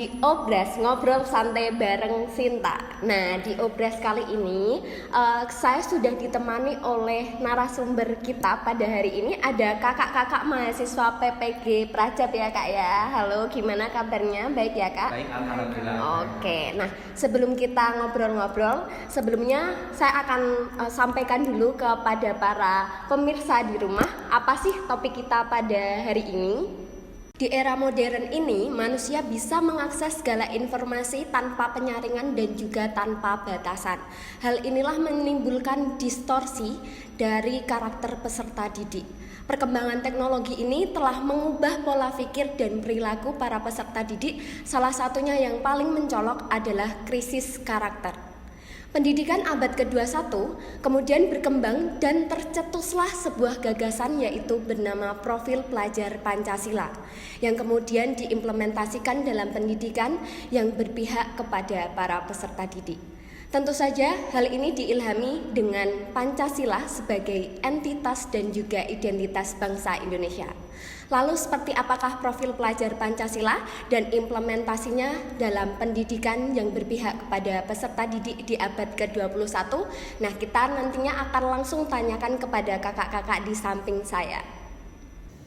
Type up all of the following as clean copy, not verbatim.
di Obras ngobrol santai bareng Sinta. Nah, di Obras kali ini saya sudah ditemani oleh narasumber kita pada hari ini. Ada kakak-kakak mahasiswa PPG Prajab ya kak ya. Halo, gimana kabarnya? Baik ya kak? Baik, alhamdulillah. Oke, nah sebelum kita ngobrol-ngobrol, sebelumnya saya akan sampaikan dulu kepada para pemirsa di rumah, apa sih topik kita pada hari ini? Di era modern ini, manusia bisa mengakses segala informasi tanpa penyaringan dan juga tanpa batasan. Hal inilah menimbulkan distorsi dari karakter peserta didik. Perkembangan teknologi ini telah mengubah pola pikir dan perilaku para peserta didik. Salah satunya yang paling mencolok adalah krisis karakter. Pendidikan abad ke-21 kemudian berkembang dan tercetuslah sebuah gagasan yaitu bernama Profil Pelajar Pancasila yang kemudian diimplementasikan dalam pendidikan yang berpihak kepada para peserta didik. Tentu saja hal ini diilhami dengan Pancasila sebagai entitas dan juga identitas bangsa Indonesia. Lalu seperti apakah profil pelajar Pancasila dan implementasinya dalam pendidikan yang berpihak kepada peserta didik di abad ke-21? Nah, kita nantinya akan langsung tanyakan kepada kakak-kakak di samping saya.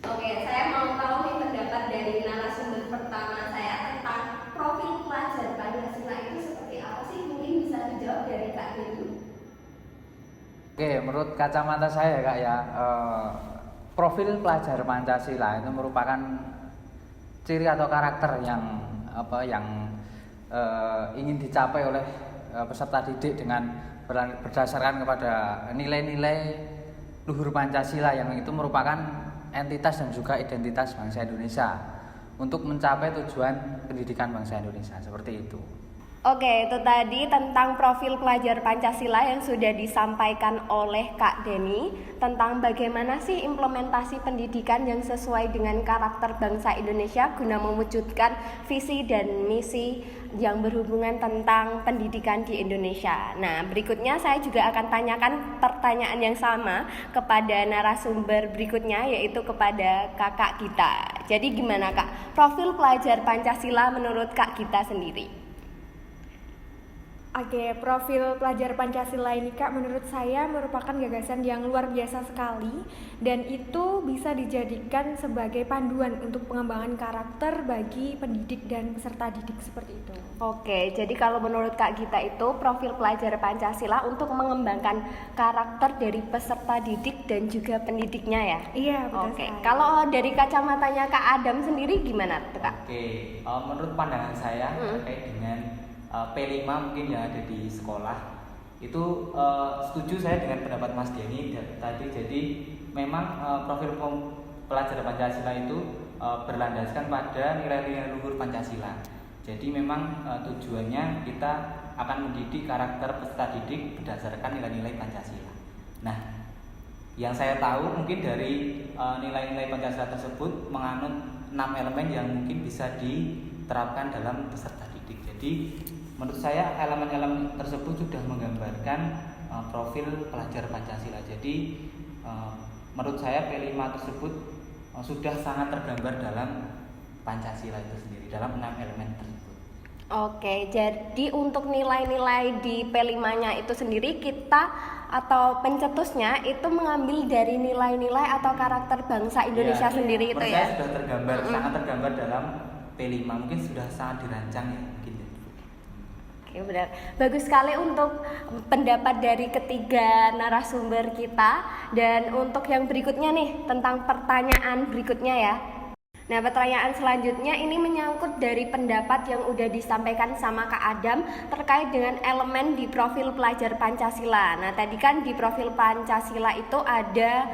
Oke, saya mau tahu nih pendapat dari narasumber pertama saya tentang profil pelajar Pancasila itu seperti apa sih? Mungkin bisa dijawab dari Kak Dewi. Oke, menurut kacamata saya kak ya, profil pelajar Pancasila itu merupakan ciri atau karakter yang ingin dicapai oleh peserta didik dengan berdasarkan kepada nilai-nilai luhur Pancasila yang itu merupakan entitas dan juga identitas bangsa Indonesia untuk mencapai tujuan pendidikan bangsa Indonesia seperti itu. Oke, itu tadi tentang profil pelajar Pancasila yang sudah disampaikan oleh Kak Deni tentang bagaimana sih implementasi pendidikan yang sesuai dengan karakter bangsa Indonesia guna mewujudkan visi dan misi yang berhubungan tentang pendidikan di Indonesia. Nah, berikutnya saya juga akan tanyakan pertanyaan yang sama kepada narasumber berikutnya yaitu kepada kakak Gita. Jadi gimana Kak, profil pelajar Pancasila menurut Kak Gita sendiri? Oke, profil pelajar Pancasila ini Kak menurut saya merupakan gagasan yang luar biasa sekali dan itu bisa dijadikan sebagai panduan untuk pengembangan karakter bagi pendidik dan peserta didik seperti itu. Oke, jadi kalau menurut Kak Gita itu profil pelajar Pancasila untuk mengembangkan karakter dari peserta didik dan juga pendidiknya ya? Iya, betul. Oke, kalau dari kacamatanya Kak Adam sendiri gimana tuh Kak? Oke, menurut pandangan saya terkait dengan P5 mungkin yang ada di sekolah itu setuju saya dengan pendapat Mas Denny tadi. Jadi memang profil pelajar Pancasila itu berlandaskan pada nilai-nilai luhur Pancasila. Jadi memang tujuannya kita akan mendidik karakter peserta didik berdasarkan nilai-nilai Pancasila. Nah, yang saya tahu mungkin dari nilai-nilai Pancasila tersebut menganut 6 elemen yang mungkin bisa diterapkan dalam peserta didik. Jadi menurut saya elemen-elemen tersebut sudah menggambarkan profil pelajar Pancasila. Jadi menurut saya P5 tersebut sudah sangat tergambar dalam Pancasila itu sendiri, dalam 6 elemen tersebut. Oke, jadi untuk nilai-nilai di P5-nya itu sendiri kita atau pencetusnya itu mengambil dari nilai-nilai atau karakter bangsa Indonesia sendiri itu ya? Menurut saya sudah tergambar, sangat tergambar dalam P5, mungkin sudah sangat dirancang ya mungkin. Oke, benar. Bagus sekali untuk pendapat dari ketiga narasumber kita. Dan untuk yang berikutnya nih, tentang pertanyaan berikutnya ya. Nah, pertanyaan selanjutnya ini menyangkut dari pendapat yang udah disampaikan sama Kak Adam terkait dengan elemen di profil pelajar Pancasila. Nah, tadi kan di profil Pancasila itu ada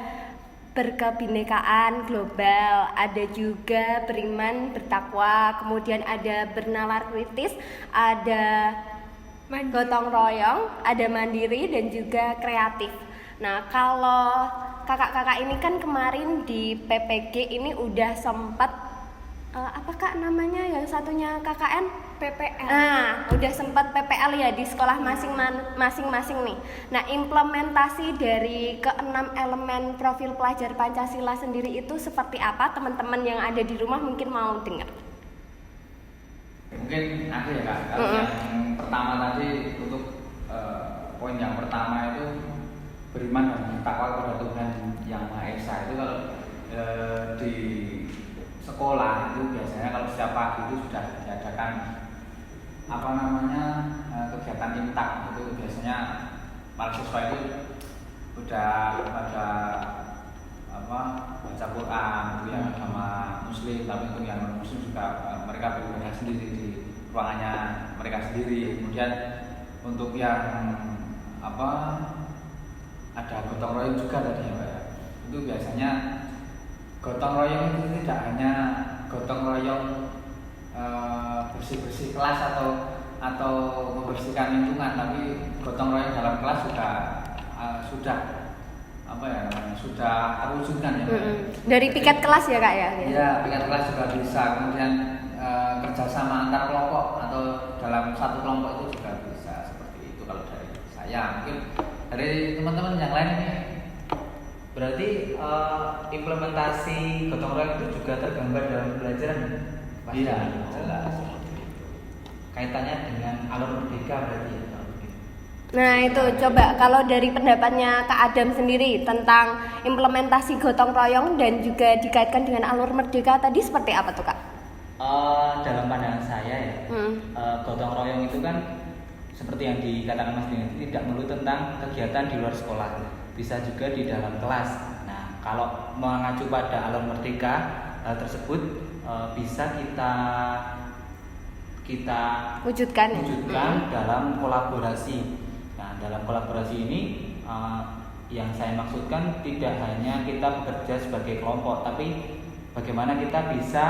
berkebinekaan global, ada juga beriman, bertakwa, kemudian ada bernalar kritis, ada gotong royong, ada mandiri dan juga kreatif. Nah, kalau kakak-kakak ini kan kemarin di PPG ini udah sempat apa Kak namanya yang satunya KKN? PPL. Nah, udah sempat PPL ya di sekolah masing-masing nih. Nah, implementasi dari ke-6 elemen profil pelajar Pancasila sendiri itu seperti apa? Teman-teman yang ada di rumah mungkin mau dengar. Mungkin aku ya Kak, kalau yang pertama tadi untuk poin yang pertama itu beriman dan bertakwa kepada Tuhan Yang Maha Esa. Itu kalau di sekolah itu biasanya kalau setiap pagi itu sudah diadakan kegiatan imtak. Itu biasanya para siswa itu udah pada baca Quran itu yang agama Muslim, tapi untuk yang non Muslim juga mereka beribadah sendiri di ruangannya mereka sendiri. Kemudian untuk yang ada gotong royong juga tadi ya Pak ya. Itu biasanya gotong royong itu tidak hanya gotong royong bersih-bersih kelas atau membersihkan lingkungan, tapi gotong royong dalam kelas juga sudah terwujudkan ya Pak. Dari piket kelas ya Kak ya? Iya, piket kelas juga bisa. Kemudian kerjasama antar kelompok atau dalam satu kelompok itu juga bisa seperti itu kalau dari saya. Mungkin dari teman-teman yang lain ini Berarti implementasi gotong royong itu juga tergambar dalam pembelajaran. iya jelas. Kaitannya dengan alur merdeka berarti ya. Nah itu coba kalau dari pendapatnya Kak Adam sendiri tentang implementasi gotong royong dan juga dikaitkan dengan alur merdeka tadi seperti apa tuh Kak? Dalam pandangan saya ya, gotong royong itu kan seperti yang dikatakan Mas Dini, tidak melulu tentang kegiatan di luar sekolah, bisa juga di dalam kelas. Nah kalau mengacu pada alur merdeka, hal tersebut bisa kita Wujudkan dalam kolaborasi. Nah, dalam kolaborasi ini yang saya maksudkan tidak hanya kita bekerja sebagai kelompok, tapi bagaimana kita bisa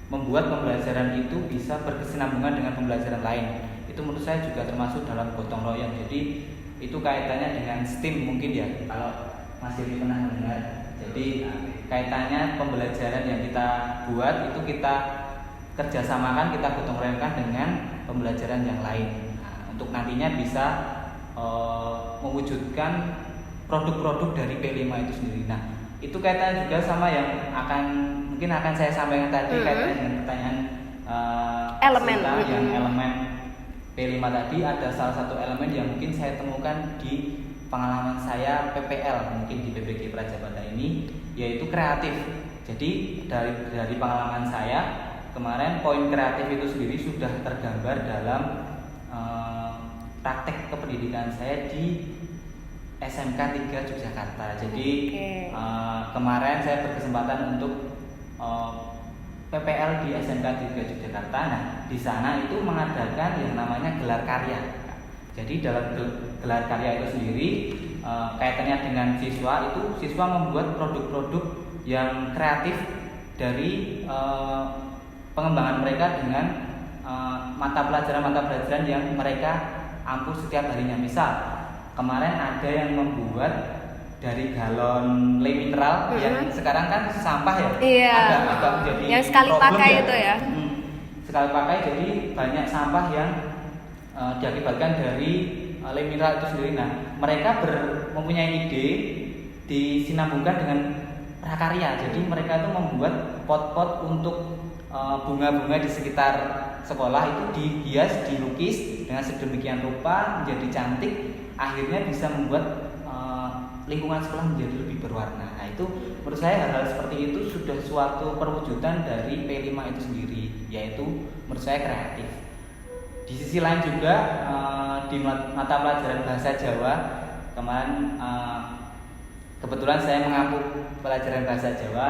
membuat pembelajaran itu bisa berkesinambungan dengan pembelajaran lain. Itu menurut saya juga termasuk dalam gotong royong. Jadi itu kaitannya dengan STEAM mungkin ya, kalau Mas Yudi pernah mendengar. Jadi kaitannya pembelajaran yang kita buat itu kita kerjasamakan, kita gotong royongkan dengan pembelajaran yang lain. Untuk nantinya bisa mewujudkan produk-produk dari P5 itu sendiri. Nah, itu kaitannya juga sama yang mungkin akan saya sampaikan tadi, kaitannya dengan pertanyaan elemen yang elemen P5 tadi. Ada salah satu elemen yang mungkin saya temukan di pengalaman saya PPL mungkin di PBG Prajabata ini, yaitu kreatif. Jadi dari pengalaman saya kemarin, poin kreatif itu sendiri sudah tergambar dalam praktek kependidikan saya di SMK 3 Yogyakarta. Jadi kemarin saya berkesempatan untuk PPL di SMK 3 Yogyakarta. Nah, di sana itu mengadakan yang namanya gelar karya. Jadi dalam gelar karya itu sendiri kaitannya dengan siswa, itu siswa membuat produk-produk yang kreatif dari pengembangan mereka dengan mata pelajaran yang mereka ampuh setiap harinya. Misal kemarin ada yang membuat dari galon le mineral yang sekarang kan sampah ya, Iya. agak menjadi yang sekali problem pakai ya. itu ya. Sekali pakai, jadi banyak sampah yang diakibatkan dari le mineral itu sendiri. Nah, mereka mempunyai ide disinambungkan dengan prakarya. Jadi mereka itu membuat pot-pot untuk bunga-bunga di sekitar sekolah itu dihias, dilukis dengan sedemikian rupa menjadi cantik, akhirnya bisa membuat lingkungan sekolah menjadi lebih berwarna. Nah, itu menurut saya hal-hal seperti itu sudah suatu perwujudan dari P5 itu sendiri, yaitu menurut saya kreatif. Di sisi lain juga di mata pelajaran bahasa Jawa kemarin, kebetulan saya mengampu pelajaran bahasa Jawa,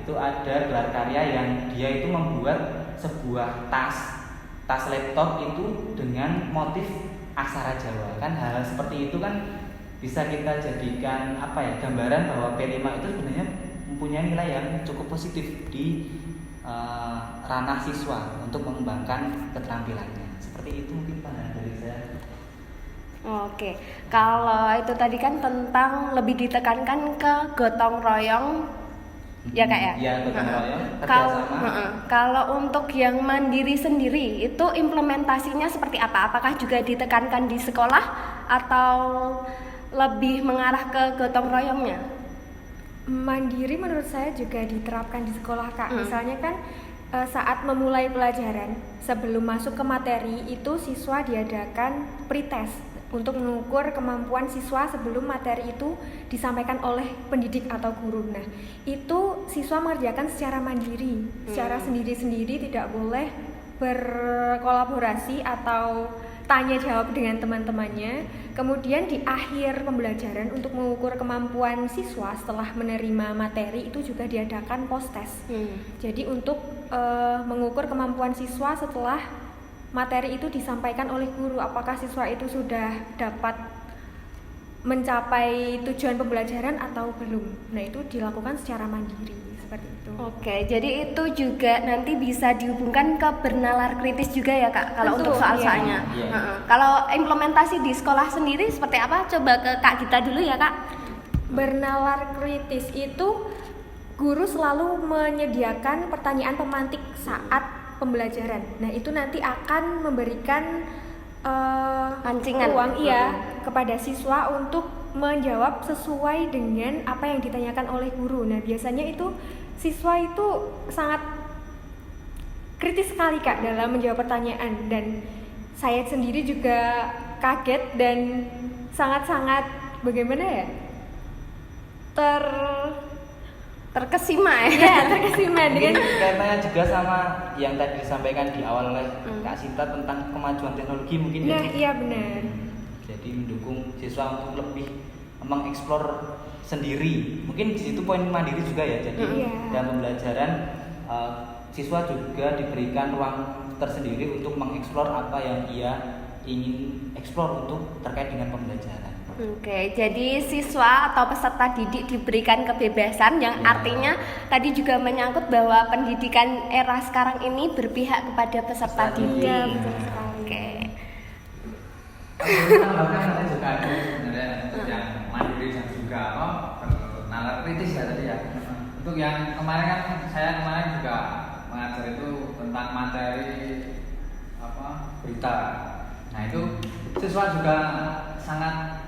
itu ada gelar karya yang dia itu membuat sebuah tas laptop itu dengan motif aksara Jawa. Kan hal seperti itu kan bisa kita jadikan gambaran bahwa P5 itu sebenarnya mempunyai nilai yang cukup positif di ranah siswa untuk mengembangkan keterampilannya. Seperti itu mungkin pandangan dari saya. Oke, kalau itu tadi kan tentang lebih ditekankan ke gotong royong. Ya Kak ya? Iya, gotong royong, Kalau kerjasama. kalau untuk yang mandiri sendiri itu implementasinya seperti apa? Apakah juga ditekankan di sekolah atau lebih mengarah ke gotong royongnya? Mandiri menurut saya juga diterapkan di sekolah Kak. Misalnya kan saat memulai pelajaran sebelum masuk ke materi itu siswa diadakan pretest untuk mengukur kemampuan siswa sebelum materi itu disampaikan oleh pendidik atau guru. Nah, itu siswa mengerjakan secara mandiri, secara sendiri-sendiri, tidak boleh berkolaborasi atau tanya jawab dengan teman-temannya. Kemudian di akhir pembelajaran untuk mengukur kemampuan siswa setelah menerima materi itu juga diadakan post test. Jadi untuk mengukur kemampuan siswa setelah materi itu disampaikan oleh guru, apakah siswa itu sudah dapat mencapai tujuan pembelajaran atau belum. Nah, itu dilakukan secara mandiri seperti itu. Oke, jadi itu juga nanti bisa dihubungkan ke bernalar kritis juga ya Kak, kalau Betul, untuk soal-soalnya. iya. Kalau implementasi di sekolah sendiri seperti apa? Coba ke Kak Gita dulu ya Kak. Bernalar kritis itu guru selalu menyediakan pertanyaan pemantik saat pembelajaran. Nah, itu nanti akan memberikan Pancingan. ruang kepada siswa untuk menjawab sesuai dengan apa yang ditanyakan oleh guru. Nah, biasanya itu siswa itu sangat kritis sekali Kak dalam menjawab pertanyaan, dan saya sendiri juga kaget dan sangat-sangat bagaimana ya? Terkesima ya. Ya, terkesima Mungkin dengan kaitannya juga sama yang tadi disampaikan di awal oleh Kak Sinta tentang kemajuan teknologi mungkin. Nah, iya benar. Jadi mendukung siswa untuk lebih mengeksplor sendiri. Mungkin di situ poin mandiri juga ya. Jadi Iya. dalam pembelajaran siswa juga diberikan ruang tersendiri untuk mengeksplor apa yang ia ingin eksplor untuk terkait dengan pembelajaran. Oke, jadi siswa atau peserta didik diberikan kebebasan yang artinya tadi juga menyangkut bahwa pendidikan era sekarang ini berpihak kepada peserta didik. Iya, betul sekali. Oke. Bahkan saya juga ada sebenarnya untuk yang mandiri dan juga bernalar kritis ya tadi ya. Untuk yang kemarin kan saya kemarin juga mengajar itu tentang materi berita. Nah itu siswa juga sangat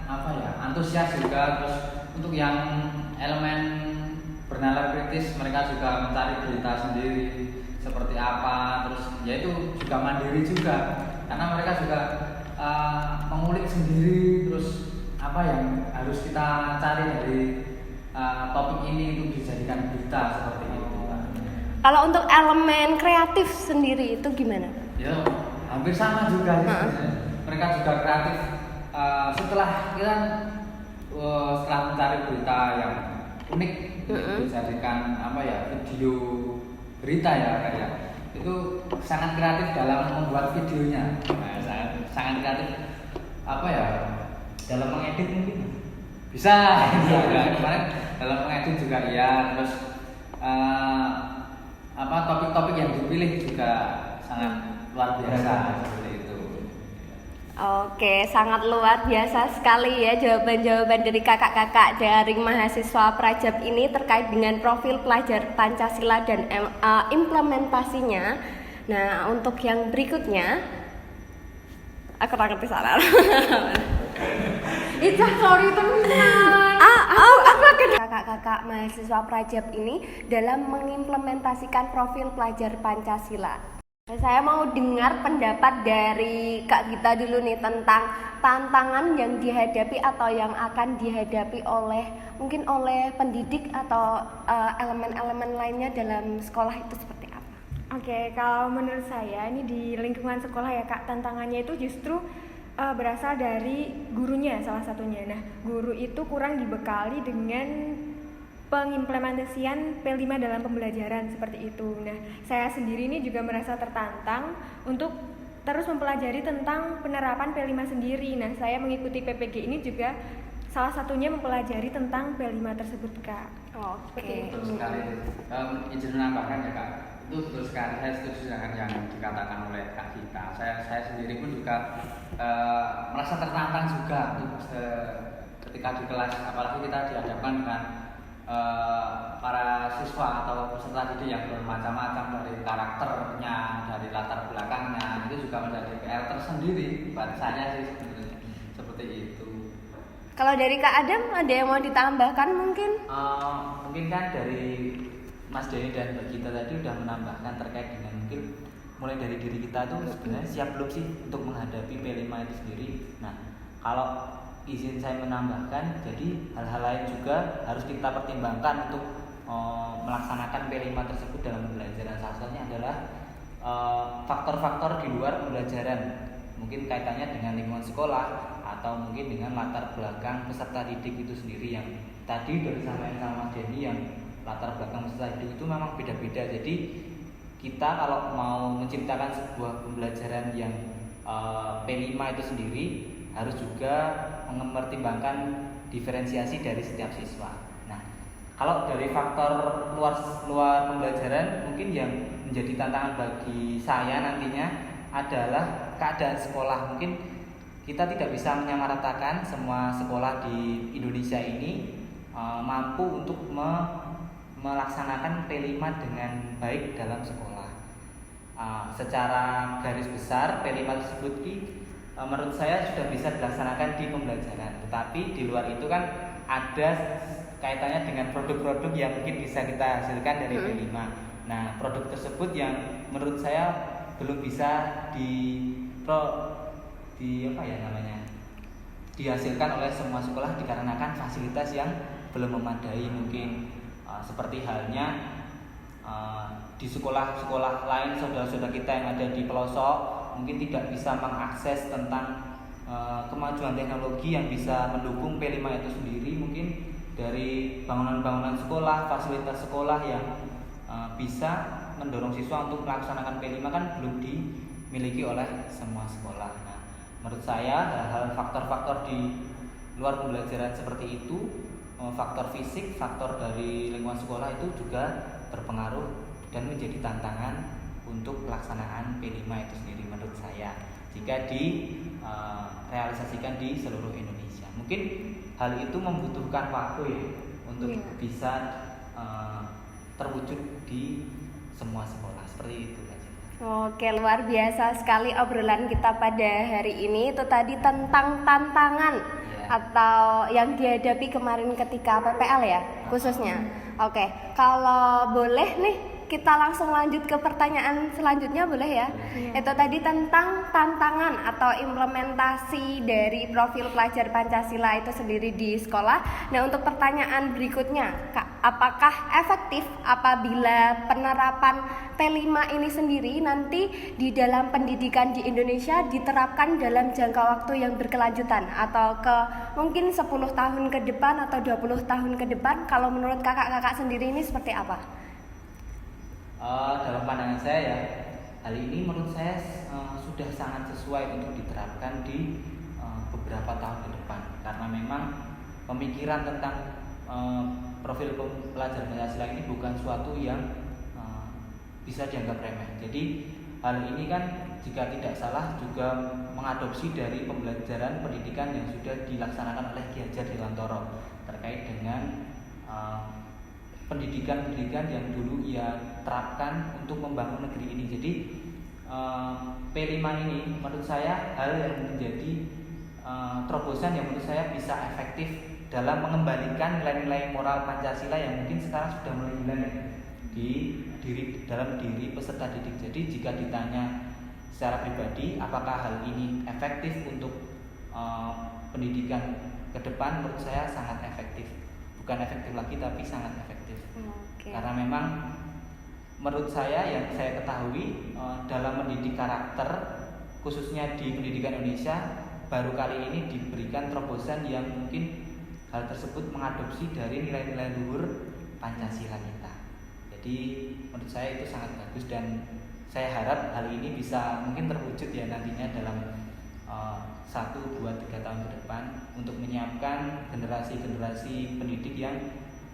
antusias juga. Terus untuk yang elemen bernalar kritis mereka juga mencari berita sendiri seperti apa, terus ya itu juga mandiri juga karena mereka juga mengulik sendiri terus apa yang harus kita cari dari topik ini untuk dijadikan berita seperti itu. Kalau untuk elemen kreatif sendiri itu gimana? Ya hampir sama juga mereka juga kreatif. Setelah kita setelah mencari berita yang unik dijadikan video berita ya kayak itu sangat kreatif dalam membuat videonya. Sangat kreatif Dalam mengedit mungkin bisa kemarin dalam mengedit juga ya. Terus topik-topik yang dipilih juga sangat luar biasa seperti itu. Oke, sangat luar biasa sekali ya jawaban-jawaban dari kakak-kakak dari mahasiswa Prajab ini terkait dengan profil pelajar Pancasila dan implementasinya. Nah, untuk yang berikutnya aku tak ngerti salah. Itu sorry teman. Aku akan kakak-kakak mahasiswa Prajab ini dalam mengimplementasikan profil pelajar Pancasila. Saya mau dengar pendapat dari Kak Gita dulu nih tentang tantangan yang dihadapi atau yang akan dihadapi mungkin oleh pendidik atau elemen-elemen lainnya dalam sekolah itu seperti apa? Oke, kalau menurut saya ini di lingkungan sekolah ya Kak, tantangannya itu justru berasal dari gurunya salah satunya. Nah, guru itu kurang dibekali dengan pengimplementasian P5 dalam pembelajaran seperti itu. Nah, saya sendiri ini juga merasa tertantang untuk terus mempelajari tentang penerapan P5 sendiri. Nah, saya mengikuti PPG ini juga salah satunya mempelajari tentang P5 tersebut, Kak. Oke. Betul sekali. Izin menambahkan ya Kak, itu betul sekali. Saya setuju dengan yang dikatakan oleh Kak Gita. Saya sendiri pun juga merasa tertantang juga untuk ketika di kelas, apalagi kita dihadapkan dengan para siswa atau peserta didik yang bermacam-macam dari karakternya, dari latar belakangnya, itu juga menjadi PR tersendiri buat saya sih sebenarnya seperti itu. Kalau dari Kak Adam ada yang mau ditambahkan mungkin? mungkin kan dari Mas Denny dan Mbak Gita tadi udah menambahkan terkait dengan mungkin mulai dari diri kita tuh sebenarnya siap belum sih untuk menghadapi P5 itu sendiri. Nah, kalau izin saya menambahkan, jadi hal-hal lain juga harus kita pertimbangkan untuk melaksanakan P5 tersebut dalam pembelajaran. Salah satunya adalah faktor-faktor di luar pembelajaran, mungkin kaitannya dengan lingkungan sekolah atau mungkin dengan latar belakang peserta didik itu sendiri, yang tadi udah disampaikan sama Mas Denny, yang latar belakang peserta didik itu memang beda-beda. Jadi kita kalau mau menciptakan sebuah pembelajaran yang P5 itu sendiri harus juga mempertimbangkan diferensiasi dari setiap siswa. Nah, kalau dari faktor luar pembelajaran, mungkin yang menjadi tantangan bagi saya nantinya adalah keadaan sekolah. Mungkin kita tidak bisa menyamaratakan semua sekolah di Indonesia ini mampu untuk melaksanakan P5 dengan baik dalam sekolah. Secara garis besar P5 tersebut menurut saya sudah bisa dilaksanakan di pembelajaran, tetapi di luar itu kan ada kaitannya dengan produk-produk yang mungkin bisa kita hasilkan dari P5. Nah, produk tersebut yang menurut saya belum bisa dihasilkan oleh semua sekolah dikarenakan fasilitas yang belum memadai. Mungkin seperti halnya di sekolah-sekolah lain saudara-saudara kita yang ada di pelosok mungkin tidak bisa mengakses tentang kemajuan teknologi yang bisa mendukung P5 itu sendiri. Mungkin dari bangunan-bangunan sekolah, fasilitas sekolah yang bisa mendorong siswa untuk melaksanakan P5 kan belum dimiliki oleh semua sekolah. Nah, menurut saya hal-hal faktor-faktor di luar pembelajaran seperti itu, faktor fisik, faktor dari lingkungan sekolah itu juga berpengaruh dan menjadi tantangan untuk pelaksanaan P5 itu sendiri menurut saya jika direalisasikan di seluruh Indonesia. Mungkin hal itu membutuhkan waktu ya untuk bisa terwujud di semua sekolah seperti itu. Oke, luar biasa sekali obrolan kita pada hari ini. Itu tadi tentang tantangan atau yang dihadapi kemarin ketika PPL ya khususnya. Oke, kalau boleh nih kita langsung lanjut ke pertanyaan selanjutnya, boleh ya? Itu tadi tentang tantangan atau implementasi dari profil pelajar Pancasila itu sendiri di sekolah. Nah, untuk pertanyaan berikutnya, Kak, apakah efektif apabila penerapan P5 ini sendiri nanti di dalam pendidikan di Indonesia diterapkan dalam jangka waktu yang berkelanjutan atau ke mungkin 10 tahun ke depan atau 20 tahun ke depan? Kalau menurut kakak-kakak sendiri ini seperti apa? Dalam pandangan saya ya, hal ini menurut saya sudah sangat sesuai untuk diterapkan di beberapa tahun ke depan, karena memang pemikiran tentang profil pelajar Pancasila ini bukan suatu yang bisa dianggap remeh. Jadi hal ini kan jika tidak salah juga mengadopsi dari pembelajaran pendidikan yang sudah dilaksanakan oleh Ki Hajar Dewantara terkait dengan pendidikan yang dulu ia terapkan untuk membangun negeri ini. Jadi P5 ini menurut saya hal yang menjadi terobosan yang menurut saya bisa efektif dalam mengembalikan nilai-nilai moral Pancasila yang mungkin sekarang sudah mulai hilang ya dalam diri peserta didik. Jadi jika ditanya secara pribadi apakah hal ini efektif untuk pendidikan ke depan, menurut saya sangat efektif. Bukan efektif lagi tapi sangat efektif. Karena memang menurut saya yang saya ketahui dalam mendidik karakter khususnya di pendidikan Indonesia baru kali ini diberikan terobosan yang mungkin hal tersebut mengadopsi dari nilai-nilai luhur Pancasila kita. Jadi menurut saya itu sangat bagus dan saya harap hal ini bisa mungkin terwujud ya nantinya dalam 1, 2, 3 tahun ke depan untuk menyiapkan generasi-generasi pendidik yang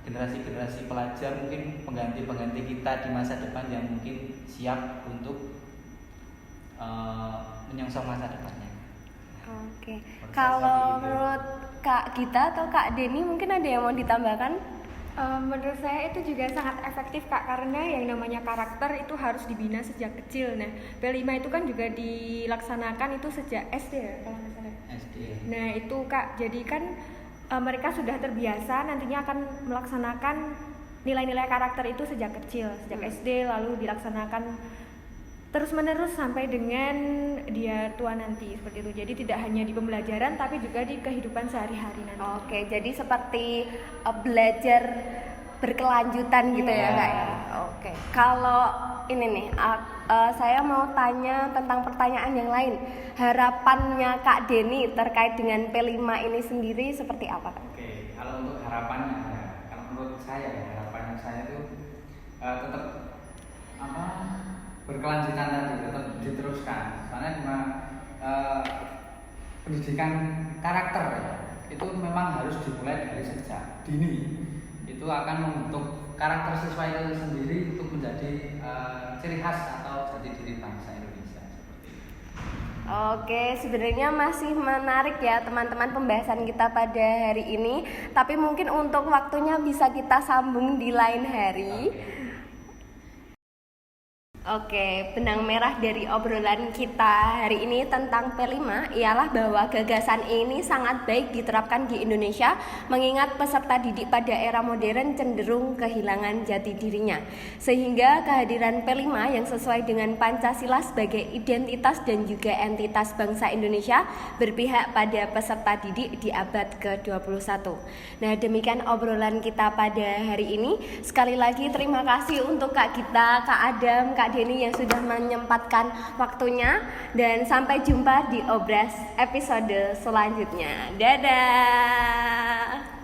generasi-generasi pelajar mungkin pengganti-pengganti kita di masa depan yang mungkin siap untuk menyongsong masa depannya. Oke. Kalau menurut Kak Gita atau Kak Denny mungkin ada yang mau ditambahkan? Menurut saya itu juga sangat efektif Kak, karena yang namanya karakter itu harus dibina sejak kecil. Nah, P5 itu kan juga dilaksanakan itu sejak SD ya kalau nggak salah. SD. Nah itu Kak, jadi kan mereka sudah terbiasa nantinya akan melaksanakan nilai-nilai karakter itu sejak kecil, sejak SD, lalu dilaksanakan terus-menerus sampai dengan dia tua nanti, seperti itu. Jadi tidak hanya di pembelajaran tapi juga di kehidupan sehari-hari nanti. Oke, jadi seperti belajar berkelanjutan gitu ya Kak ya. Oke. Kalau ini nih, saya mau tanya tentang pertanyaan yang lain. Harapannya Kak Denny terkait dengan P5 ini sendiri seperti apa Kak? Oke, kalau untuk harapannya ya, kalau menurut saya ya, harapannya saya itu tetap berkelanjutan tadi, tetap diteruskan. Soalnya cuma pendidikan karakter ya, itu memang harus dimulai dari sejak dini. Itu akan membentuk karakter siswa itu sendiri untuk menjadi ciri khas atau jati diri bangsa Indonesia seperti itu. Oke, sebenarnya masih menarik ya teman-teman pembahasan kita pada hari ini. Tapi mungkin untuk waktunya bisa kita sambung di lain hari. Oke, benang merah dari obrolan kita hari ini tentang P5 ialah bahwa gagasan ini sangat baik diterapkan di Indonesia, mengingat peserta didik pada era modern cenderung kehilangan jati dirinya. Sehingga kehadiran P5 yang sesuai dengan Pancasila sebagai identitas dan juga entitas bangsa Indonesia berpihak pada peserta didik di abad ke-21. Nah, demikian obrolan kita pada hari ini. Sekali lagi terima kasih untuk Kak Gita, Kak Adam, Kak Denny yang sudah menyempatkan waktunya, dan sampai jumpa di Obras episode selanjutnya. Dadah.